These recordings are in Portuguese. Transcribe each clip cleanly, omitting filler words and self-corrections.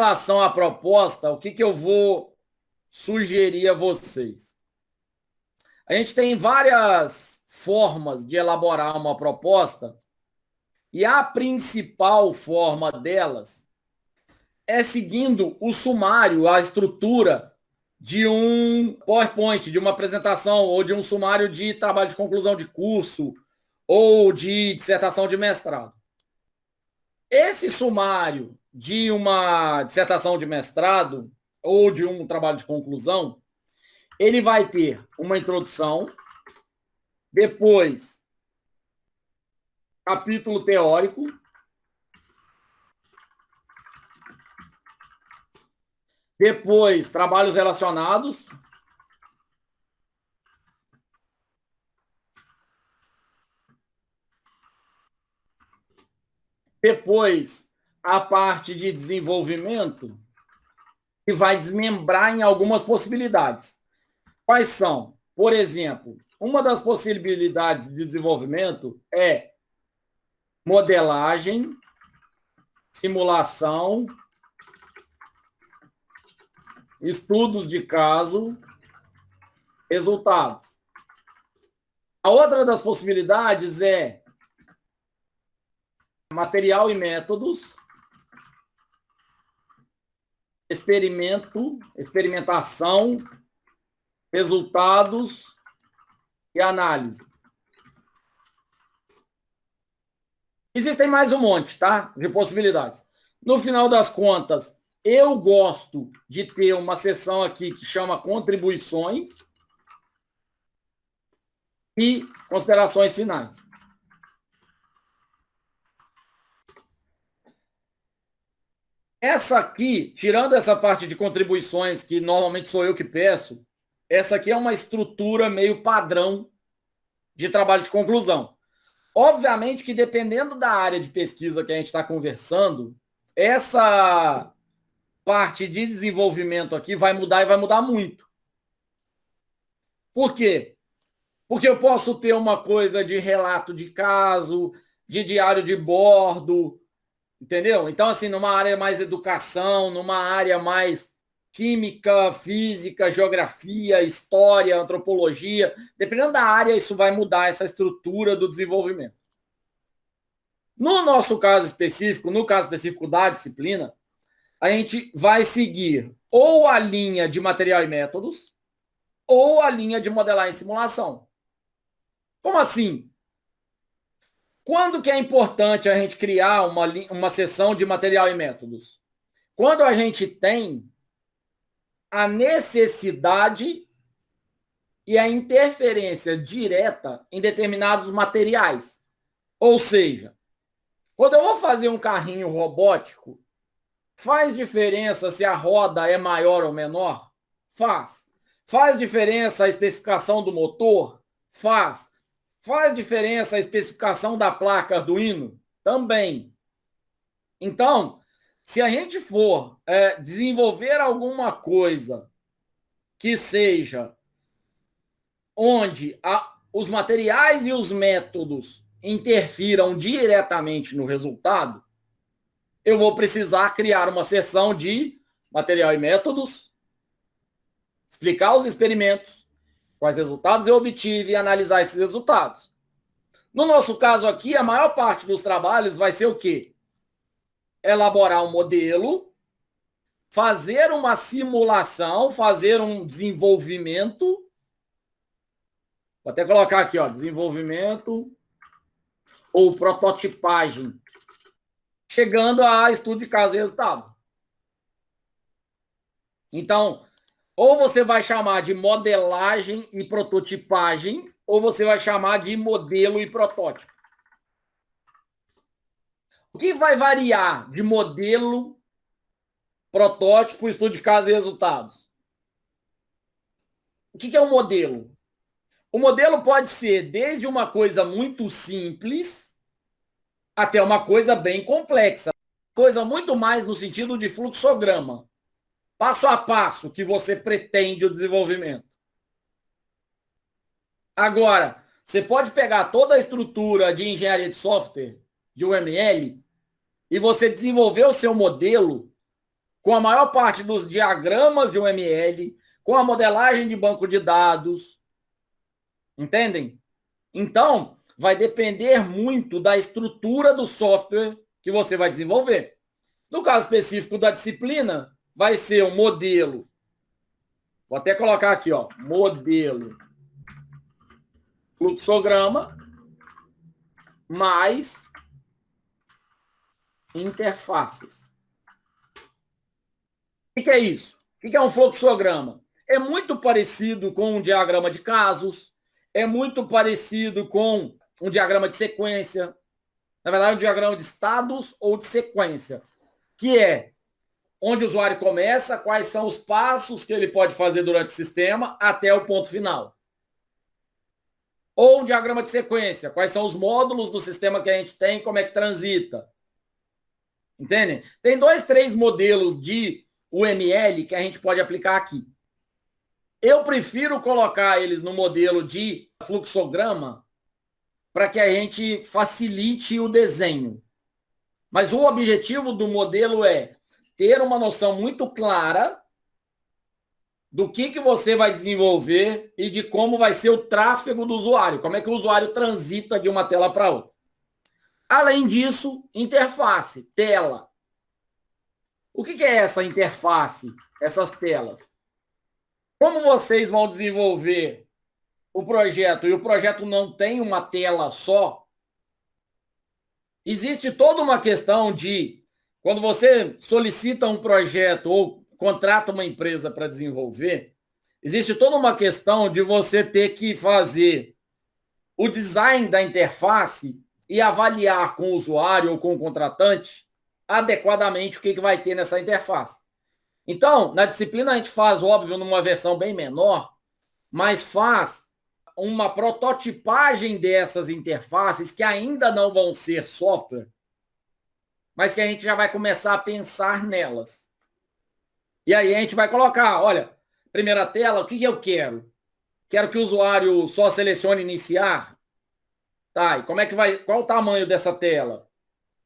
relação à proposta, o que eu vou sugerir a vocês? A gente tem várias formas de elaborar uma proposta e a principal forma delas é seguindo o sumário, a estrutura de um PowerPoint, de uma apresentação ou de um sumário de trabalho de conclusão de curso ou de dissertação de mestrado. Esse sumário de uma dissertação de mestrado ou de um trabalho de conclusão, ele vai ter uma introdução, depois capítulo teórico, depois trabalhos relacionados, depois a parte de desenvolvimento, que vai desmembrar em algumas possibilidades. Quais são? Por exemplo, uma das possibilidades de desenvolvimento é modelagem, simulação, estudos de caso, resultados. A outra das possibilidades é material e métodos, experimentação, resultados e análise. Existem mais um monte, tá? De possibilidades. No final das contas, eu gosto de ter uma seção aqui que chama contribuições e considerações finais. Essa aqui, tirando essa parte de contribuições, que normalmente sou eu que peço, essa aqui é uma estrutura meio padrão de trabalho de conclusão. Obviamente que dependendo da área de pesquisa que a gente está conversando, essa parte de desenvolvimento aqui vai mudar e vai mudar muito. Por quê? Porque eu posso ter uma coisa de relato de caso, de diário de bordo, entendeu? Então, assim, numa área mais educação, numa área mais química, física, geografia, história, antropologia, dependendo da área, isso vai mudar essa estrutura do desenvolvimento. No nosso caso específico, no caso específico da disciplina, a gente vai seguir ou a linha de material e métodos ou a linha de modelagem e simulação. Como assim? Quando que é importante a gente criar uma seção de material e métodos? Quando a gente tem a necessidade e a interferência direta em determinados materiais. Ou seja, quando eu vou fazer um carrinho robótico, faz diferença se a roda é maior ou menor? Faz. Faz diferença a especificação do motor? Faz. Faz diferença a especificação da placa Arduino? Também. Então, se a gente for desenvolver alguma coisa que seja onde os materiais e os métodos interfiram diretamente no resultado, eu vou precisar criar uma seção de material e métodos, explicar os experimentos, quais resultados eu obtive e analisar esses resultados. No nosso caso aqui, a maior parte dos trabalhos vai ser o quê? Elaborar um modelo, fazer uma simulação, fazer um desenvolvimento. Vou até colocar aqui, ó, desenvolvimento ou prototipagem, chegando a estudo de caso e resultado. Então, ou você vai chamar de modelagem e prototipagem, ou você vai chamar de modelo e protótipo. O que vai variar de modelo, protótipo, estudo de caso e resultados? O que é um modelo? O modelo pode ser desde uma coisa muito simples até uma coisa bem complexa. Coisa muito mais no sentido de fluxograma. Passo a passo que você pretende o desenvolvimento. Agora, você pode pegar toda a estrutura de engenharia de software, de UML, e você desenvolver o seu modelo com a maior parte dos diagramas de UML, com a modelagem de banco de dados. Entendem? Então, vai depender muito da estrutura do software que você vai desenvolver. No caso específico da disciplina, vai ser um modelo. Vou até colocar aqui, ó, modelo fluxograma mais interfaces. O que é isso? O que é um fluxograma? É muito parecido com um diagrama de casos, é muito parecido com um diagrama de sequência, na verdade, um diagrama de estados ou de sequência, que é onde o usuário começa, quais são os passos que ele pode fazer durante o sistema até o ponto final. Ou um diagrama de sequência, quais são os módulos do sistema que a gente tem, como é que transita. Entendem? Tem 2, 3 modelos de UML que a gente pode aplicar aqui. Eu prefiro colocar eles no modelo de fluxograma para que a gente facilite o desenho. Mas o objetivo do modelo é ter uma noção muito clara do que você vai desenvolver e de como vai ser o tráfego do usuário, como é que o usuário transita de uma tela para outra. Além disso, interface, tela. O que é essa interface, essas telas? Como vocês vão desenvolver o projeto e o projeto não tem uma tela só, existe toda uma questão de, quando você solicita um projeto ou contrata uma empresa para desenvolver, existe toda uma questão de você ter que fazer o design da interface e avaliar com o usuário ou com o contratante adequadamente o que vai ter nessa interface. Então, na disciplina a gente faz, óbvio, numa versão bem menor, mas faz uma prototipagem dessas interfaces que ainda não vão ser software, mas que a gente já vai começar a pensar nelas. E aí a gente vai colocar, olha, primeira tela, o que eu quero? Quero que o usuário só selecione iniciar? Tá, e como é que vai, qual o tamanho dessa tela?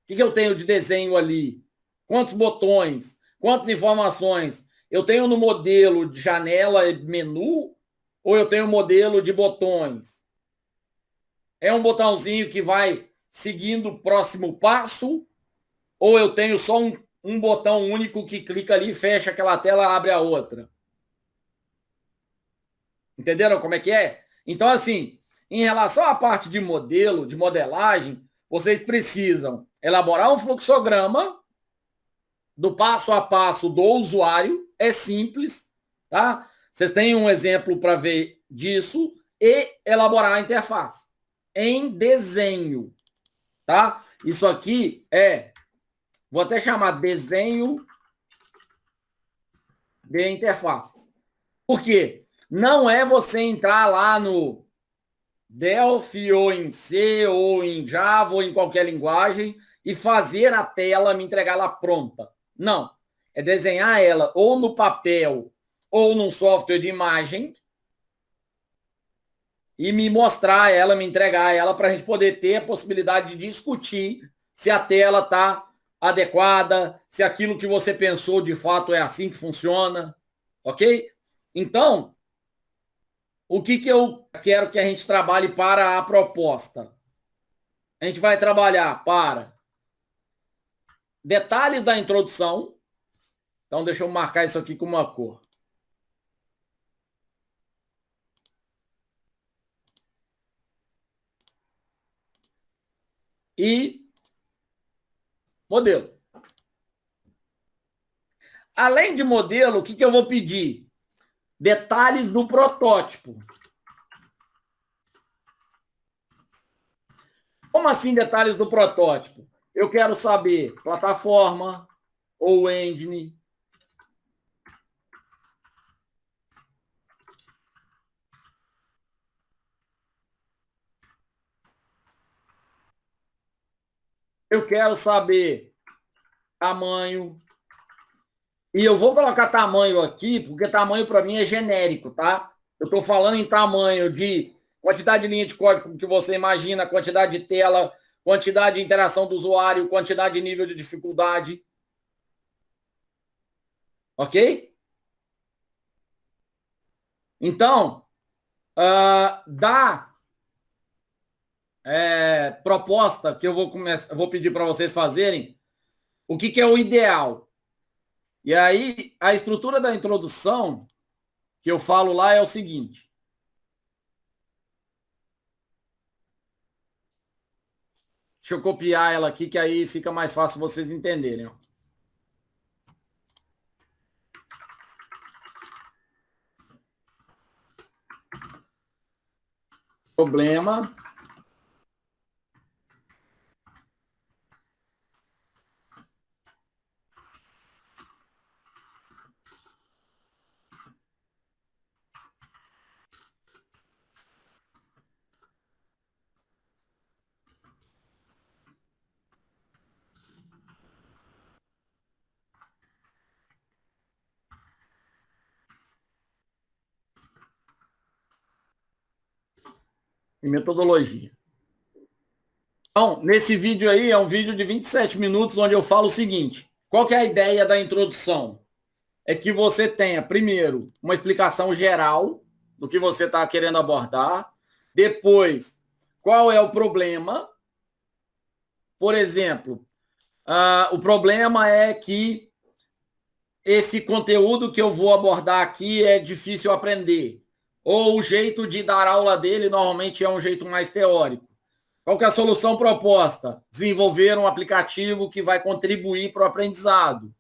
O que eu tenho de desenho ali? Quantos botões? Quantas informações? Eu tenho no modelo de janela e menu ou eu tenho um modelo de botões? É um botãozinho que vai seguindo o próximo passo ou eu tenho só um botão único que clica ali, fecha aquela tela, abre a outra? Entenderam como é que é? Então, assim, em relação à parte de modelo, de modelagem, vocês precisam elaborar um fluxograma do passo a passo do usuário, é simples, tá? Vocês têm um exemplo para ver disso e elaborar a interface em desenho, tá? Isso aqui vou até chamar desenho de interface. Por quê? Não é você entrar lá no Delphi ou em C ou em Java ou em qualquer linguagem e fazer a tela, me entregar ela pronta. Não. É desenhar ela ou no papel ou num software de imagem e me mostrar ela, me entregar ela para a gente poder ter a possibilidade de discutir se a tela está adequada, se aquilo que você pensou de fato é assim que funciona, ok? Então, o que eu quero que a gente trabalhe para a proposta? A gente vai trabalhar para detalhes da introdução. Então, deixa eu marcar isso aqui com uma cor. E modelo. Além de modelo, o que eu vou pedir? Detalhes do protótipo. Como assim detalhes do protótipo? Eu quero saber plataforma ou engine. Eu quero saber tamanho. E eu vou colocar tamanho aqui, porque tamanho para mim é genérico, tá? Eu estou falando em tamanho de quantidade de linha de código que você imagina, quantidade de tela, quantidade de interação do usuário, quantidade de nível de dificuldade. Ok? Então, da proposta que eu vou pedir para vocês fazerem, o que é o ideal? E aí, a estrutura da introdução que eu falo lá é o seguinte. Deixa eu copiar ela aqui, que aí fica mais fácil vocês entenderem. Ó. Problema. E metodologia. Então, nesse vídeo aí, é um vídeo de 27 minutos, onde eu falo o seguinte. Qual que é a ideia da introdução? É que você tenha, primeiro, uma explicação geral do que você está querendo abordar. Depois, qual é o problema? Por exemplo, o problema é que esse conteúdo que eu vou abordar aqui é difícil aprender. Ou o jeito de dar aula dele normalmente é um jeito mais teórico. Qual que é a solução proposta? Desenvolver um aplicativo que vai contribuir para o aprendizado,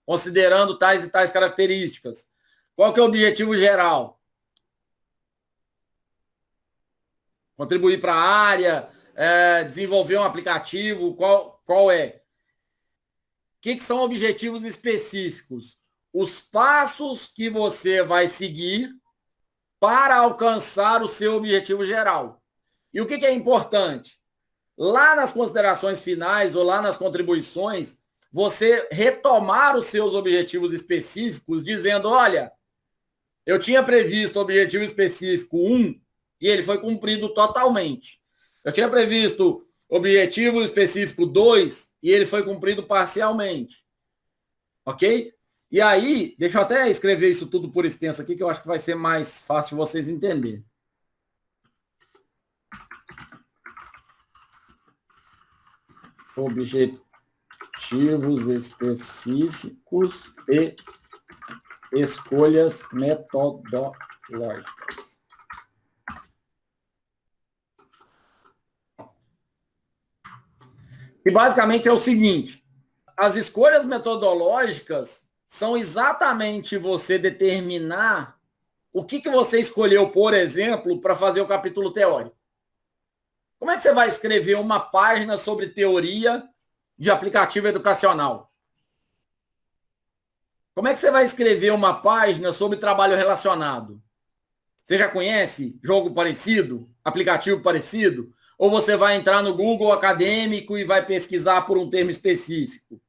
considerando tais e tais características. Qual que é o objetivo geral? Contribuir para a área, desenvolver um aplicativo, qual é? O que são objetivos específicos? Os passos que você vai seguir para alcançar o seu objetivo geral. E o que é importante? Lá nas considerações finais ou lá nas contribuições, você retomar os seus objetivos específicos, dizendo, olha, eu tinha previsto o objetivo específico 1 e ele foi cumprido totalmente. Eu tinha previsto objetivo específico 2 e ele foi cumprido parcialmente. Ok? E aí, deixa eu até escrever isso tudo por extenso aqui, que eu acho que vai ser mais fácil vocês entenderem. Objetivos específicos e escolhas metodológicas. E basicamente é o seguinte, as escolhas metodológicas são exatamente você determinar o que você escolheu, por exemplo, para fazer o capítulo teórico. Como é que você vai escrever uma página sobre teoria de aplicativo educacional? Como é que você vai escrever uma página sobre trabalho relacionado? Você já conhece jogo parecido? Aplicativo parecido? Ou você vai entrar no Google Acadêmico e vai pesquisar por um termo específico?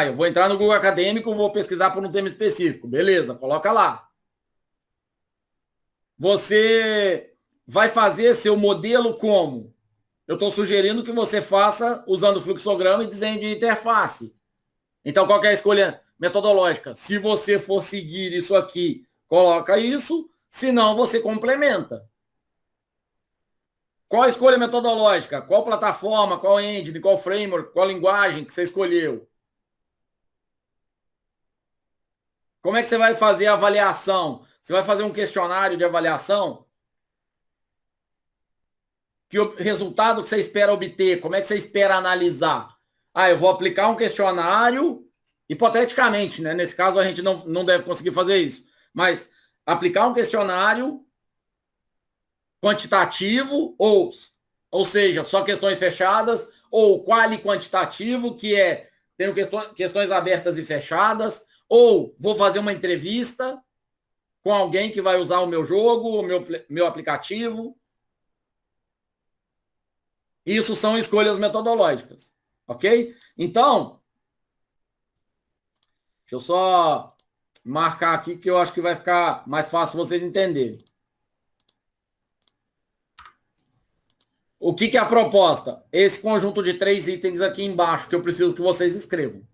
Eu vou entrar no Google Acadêmico e vou pesquisar por um termo específico. Beleza, coloca lá. Você vai fazer seu modelo como? Eu estou sugerindo que você faça usando fluxograma e desenho de interface. Então, qual é a escolha metodológica? Se você for seguir isso aqui, coloca isso. Se não, você complementa. Qual a escolha metodológica? Qual plataforma, qual engine, qual framework, qual linguagem que você escolheu? Como é que você vai fazer a avaliação? Você vai fazer um questionário de avaliação? Que o resultado que você espera obter? Como é que você espera analisar? Eu vou aplicar um questionário, hipoteticamente, né? Nesse caso a gente não deve conseguir fazer isso, mas aplicar um questionário quantitativo, ou seja, só questões fechadas, ou quali quantitativo, que é tenho questões abertas e fechadas, ou vou fazer uma entrevista com alguém que vai usar o meu jogo, o meu aplicativo. Isso são escolhas metodológicas, ok? Então, deixa eu só marcar aqui que eu acho que vai ficar mais fácil vocês entenderem. O que é a proposta? Esse conjunto de 3 itens aqui embaixo que eu preciso que vocês escrevam.